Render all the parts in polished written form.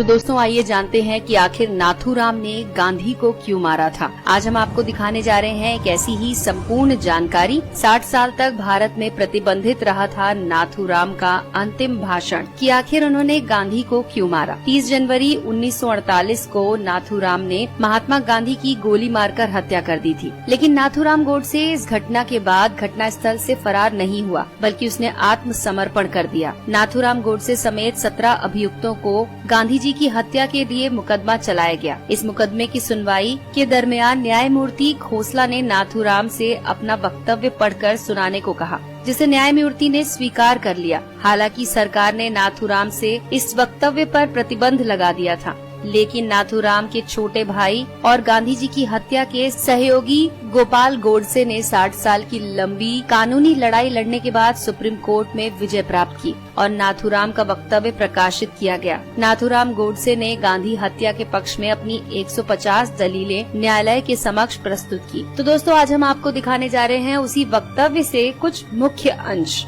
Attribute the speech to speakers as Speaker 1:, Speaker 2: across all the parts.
Speaker 1: तो दोस्तों आइए जानते हैं कि आखिर नाथूराम ने गांधी को क्यों मारा था। आज हम आपको दिखाने जा रहे हैं एक ऐसी ही संपूर्ण जानकारी। 60 साल तक भारत में प्रतिबंधित रहा था नाथूराम का अंतिम भाषण कि आखिर उन्होंने गांधी को क्यों मारा। 30 जनवरी 1948 को नाथूराम ने महात्मा गांधी की गोली मारकर हत्या कर दी थी। लेकिन नाथूराम गोडसे इस घटना के बाद घटना स्थल से फरार नहीं हुआ, बल्कि उसने आत्मसमर्पण कर दिया। नाथूराम गोडसे समेत 17 अभियुक्तों को गांधी जी की हत्या के लिए मुकदमा चलाया गया। इस मुकदमे की सुनवाई के दरमियान न्यायमूर्ति खोसला ने नाथूराम से अपना वक्तव्य पढ़कर सुनाने को कहा, जिसे न्यायमूर्ति ने स्वीकार कर लिया। हालांकि सरकार ने नाथूराम से इस वक्तव्य पर प्रतिबंध लगा दिया था, लेकिन नाथूराम के छोटे भाई और गांधी जी की हत्या के सहयोगी गोपाल गोडसे ने 60 साल की लंबी कानूनी लड़ाई लड़ने के बाद सुप्रीम कोर्ट में विजय प्राप्त की और नाथूराम का वक्तव्य प्रकाशित किया गया। नाथूराम गोडसे ने गांधी हत्या के पक्ष में अपनी 150 दलीलें न्यायालय के समक्ष प्रस्तुत की। तो दोस्तों आज हम आपको दिखाने जा रहे हैं उसी वक्तव्य से कुछ मुख्य अंश।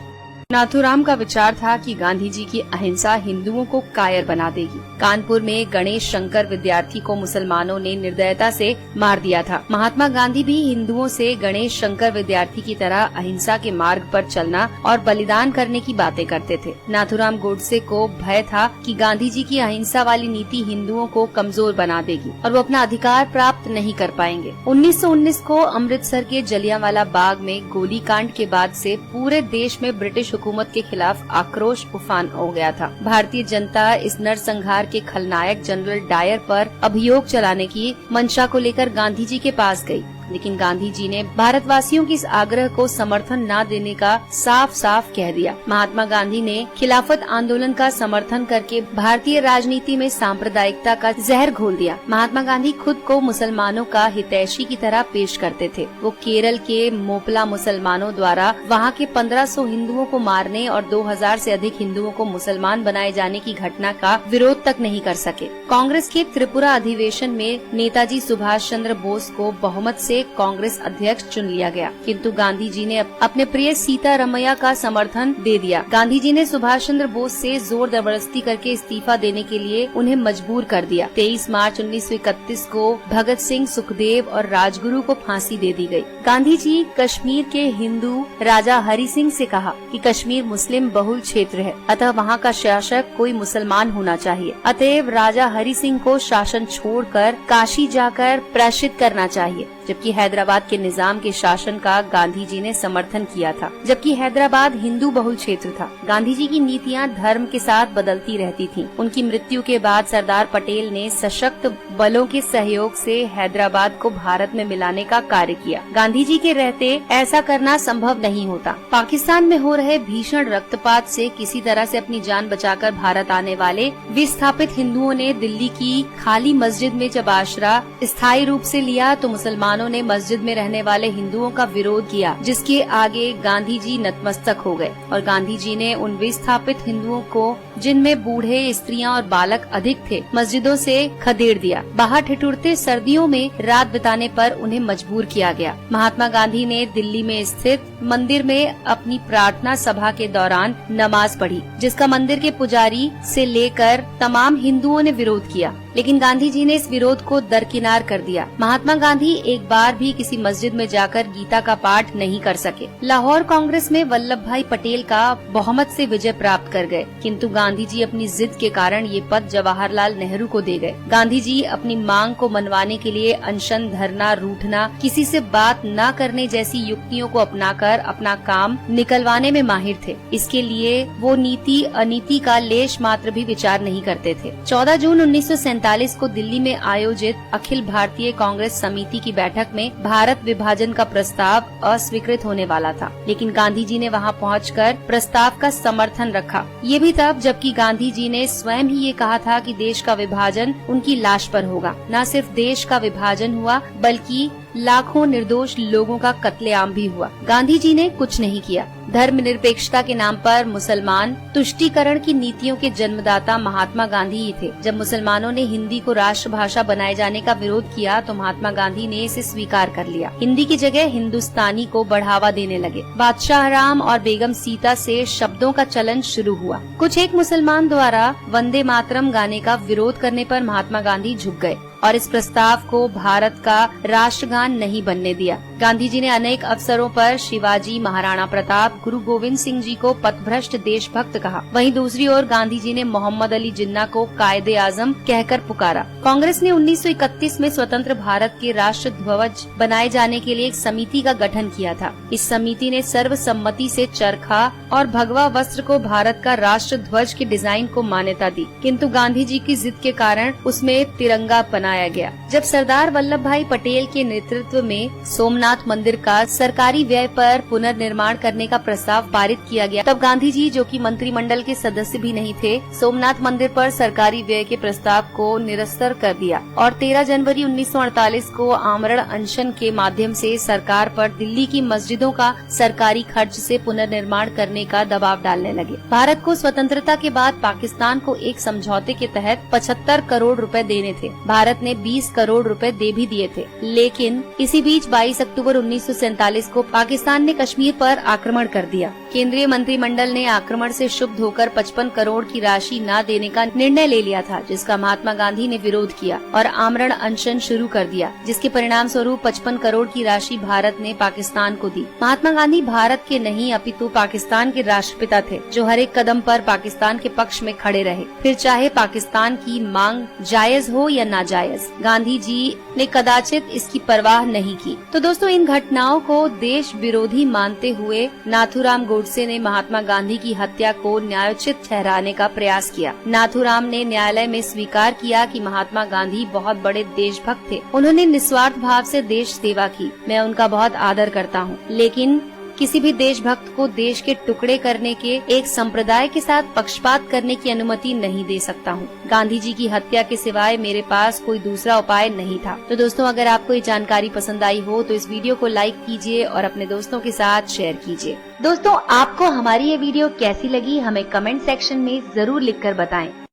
Speaker 1: नाथूराम का विचार था कि गांधी जी की अहिंसा हिंदुओं को कायर बना देगी। कानपुर में गणेश शंकर विद्यार्थी को मुसलमानों ने निर्दयता से मार दिया था। महात्मा गांधी भी हिंदुओं से गणेश शंकर विद्यार्थी की तरह अहिंसा के मार्ग पर चलना और बलिदान करने की बातें करते थे। नाथूराम गोडसे को भय था कि गांधी जी की अहिंसा वाली नीति हिंदुओं को कमजोर बना देगी और वो अपना अधिकार प्राप्त नहीं कर पाएंगे। 1919 को अमृतसर के जलियांवाला बाग में गोलीकांड के बाद से पूरे देश में ब्रिटिश हुकूमत के खिलाफ आक्रोश उफान हो गया था। भारतीय जनता इस नरसंहार के खलनायक जनरल डायर पर अभियोग चलाने की मंशा को लेकर गांधी जी के पास गई, लेकिन गांधी जी ने भारतवासियों की इस आग्रह को समर्थन न देने का साफ साफ कह दिया। महात्मा गांधी ने खिलाफत आंदोलन का समर्थन करके भारतीय राजनीति में सांप्रदायिकता का जहर घोल दिया। महात्मा गांधी खुद को मुसलमानों का हितैषी की तरह पेश करते थे। वो केरल के मोपला मुसलमानों द्वारा वहाँ के 1500 हिंदुओं को मारने और 2000 से अधिक हिंदुओं को मुसलमान बनाए जाने की घटना का विरोध तक नहीं कर सके। कांग्रेस के त्रिपुरा अधिवेशन में नेताजी सुभाष चंद्र बोस को बहुमत से कांग्रेस अध्यक्ष चुन लिया गया, किंतु गांधी जी ने अपने प्रिय सीतारमैया का समर्थन दे दिया। गांधी जी ने सुभाष चंद्र बोस से जोर जबरदस्ती करके इस्तीफा देने के लिए उन्हें मजबूर कर दिया। 23 मार्च 1931 को भगत सिंह, सुखदेव और राजगुरु को फांसी दे दी गई। गांधी जी कश्मीर के हिंदू राजा हरि सिंह से कहा कि कश्मीर मुस्लिम बहुल क्षेत्र है, अतः वहाँ का शासक कोई मुसलमान होना चाहिए। अतएव राजा हरि सिंह को शासन छोड़कर काशी जाकर प्रायश्चित करना चाहिए। जबकि हैदराबाद के निजाम के शासन का गांधी जी ने समर्थन किया था, जबकि हैदराबाद हिंदू बहुल क्षेत्र था। गांधी जी की नीतियां धर्म के साथ बदलती रहती थीं। उनकी मृत्यु के बाद सरदार पटेल ने सशक्त बलों के सहयोग से हैदराबाद को भारत में मिलाने का कार्य किया। गांधी जी के रहते ऐसा करना संभव नहीं होता। पाकिस्तान में हो रहे भीषण रक्तपात से किसी तरह से अपनी जान बचाकर भारत आने वाले विस्थापित हिंदुओं ने दिल्ली की खाली मस्जिद में जब आश्रय स्थायी रूप से लिया तो मुसलमानों ने मस्जिद में रहने वाले हिंदुओं का विरोध किया, जिसके आगे गांधी जी नतमस्तक हो गए और गांधी जी ने उन विस्थापित हिंदुओं को, जिनमें बूढ़े, स्त्रियां और बालक अधिक थे, मस्जिदों से खदेड़ दिया। बाहर ठिठुरते सर्दियों में रात बिताने पर उन्हें मजबूर किया गया। महात्मा गांधी ने दिल्ली में स्थित मंदिर में अपनी प्रार्थना सभा के दौरान नमाज पढ़ी, जिसका मंदिर के पुजारी से लेकर तमाम हिंदुओं ने विरोध किया, लेकिन गांधी जी ने इस विरोध को दरकिनार कर दिया। महात्मा गांधी एक बार भी किसी मस्जिद में जाकर गीता का पाठ नहीं कर सके। लाहौर कांग्रेस में वल्लभ भाई पटेल का बहुमत से विजय प्राप्त कर गए, किंतु गांधी जी अपनी जिद के कारण ये पद जवाहरलाल नेहरू को दे गए। गांधी जी अपनी मांग को मनवाने के लिए अनशन, धरना, रूठना, किसी से बात न करने जैसी युक्तियों को अपनाकर अपना काम निकलवाने में माहिर थे। इसके लिए वो नीति अनीति का लेश मात्र भी विचार नहीं करते थे। 14 जून 1947 को दिल्ली में आयोजित अखिल भारतीय कांग्रेस समिति की बैठक में भारत विभाजन का प्रस्ताव अस्वीकृत होने वाला था, लेकिन गांधी जी ने वहां पहुंचकर प्रस्ताव का समर्थन रखा। ये भी तब जबकि गांधी जी ने स्वयं ही ये कहा था कि देश का विभाजन उनकी लाश पर होगा। न सिर्फ देश का विभाजन हुआ, बल्कि लाखों निर्दोष लोगों का कत्लेआम भी हुआ। गांधी जी ने कुछ नहीं किया। धर्मनिरपेक्षता के नाम पर मुसलमान तुष्टीकरण की नीतियों के जन्मदाता महात्मा गांधी ही थे। जब मुसलमानों ने हिंदी को राष्ट्रभाषा बनाए जाने का विरोध किया तो महात्मा गांधी ने इसे स्वीकार कर लिया। हिंदी की जगह हिंदुस्तानी को बढ़ावा देने लगे। बादशाह राम और बेगम सीता से शब्दों का चलन शुरू हुआ। कुछ एक मुसलमान द्वारा वंदे मातरम गाने का विरोध करने पर महात्मा गांधी झुक गए और इस प्रस्ताव को भारत का राष्ट्रगान नहीं बनने दिया। गांधी जी ने अनेक अवसरों पर शिवाजी, महाराणा प्रताप, गुरु गोविंद सिंह जी को पथभ्रष्ट देशभक्त कहा। वहीं दूसरी ओर गांधी जी ने मोहम्मद अली जिन्ना को कायदे आजम कहकर पुकारा। कांग्रेस ने 1931 में स्वतंत्र भारत के राष्ट्र ध्वज बनाए जाने के लिए एक समिति का गठन किया था। इस समिति ने सर्वसम्मति से चरखा और भगवा वस्त्र को भारत का राष्ट्र ध्वज के डिजाइन को मान्यता दी, किंतु गांधी जी की जिद के कारण उसमें तिरंगा बनाया गया। जब सरदार वल्लभ भाई पटेल के नेतृत्व में सोमनाथ मंदिर का सरकारी व्यय पर पुनर्निर्माण करने का प्रस्ताव पारित किया गया, तब गांधी जी, जो कि मंत्रिमंडल के सदस्य भी नहीं थे, सोमनाथ मंदिर पर सरकारी व्यय के प्रस्ताव को निरस्तर कर दिया और 13 जनवरी 1948 को आमरण अनशन के माध्यम से सरकार पर दिल्ली की मस्जिदों का सरकारी खर्च से पुनर्निर्माण करने का दबाव डालने लगे। भारत को स्वतंत्रता के बाद पाकिस्तान को एक समझौते के तहत 75 करोड़ रुपए देने थे। भारत ने 20 करोड़ रुपए दे भी दिए थे, लेकिन इसी बीच 22 अक्टूबर 1947 को पाकिस्तान ने कश्मीर पर आक्रमण कर दिया। केंद्रीय मंत्रिमंडल ने आक्रमण से क्षुब्ध होकर 55 करोड़ की राशि न देने का निर्णय ले लिया था, जिसका महात्मा गांधी ने विरोध किया और आमरण अनशन शुरू कर दिया, जिसके परिणाम स्वरूप 55 करोड़ की राशि भारत ने पाकिस्तान को दी। महात्मा गांधी भारत के नहीं अपितु पाकिस्तान के राष्ट्रपिता थे, जो हर एक कदम पर पाकिस्तान के पक्ष में खड़े रहे, फिर चाहे पाकिस्तान की मांग जायज हो या नाजायज। गांधी जी ने कदाचित इसकी परवाह नहीं की। तो दोस्तों, इन घटनाओं को देश विरोधी मानते हुए नाथूराम गोडसे ने महात्मा गांधी की हत्या को न्यायोचित ठहराने का प्रयास किया। नाथूराम ने न्यायालय में स्वीकार किया कि महात्मा गांधी बहुत बड़े देशभक्त थे। उन्होंने निस्वार्थ भाव से देश सेवा की। मैं उनका बहुत आदर करता हूँ, लेकिन किसी भी देशभक्त को देश के टुकड़े करने के एक संप्रदाय के साथ पक्षपात करने की अनुमति नहीं दे सकता हूँ। गांधी जी की हत्या के सिवाय मेरे पास कोई दूसरा उपाय नहीं था। तो दोस्तों, अगर आपको ये जानकारी पसंद आई हो तो इस वीडियो को लाइक कीजिए और अपने दोस्तों के साथ शेयर कीजिए। दोस्तों, आपको हमारी ये वीडियो कैसी लगी हमें कमेंट सेक्शन में जरूर लिखकर बताएं।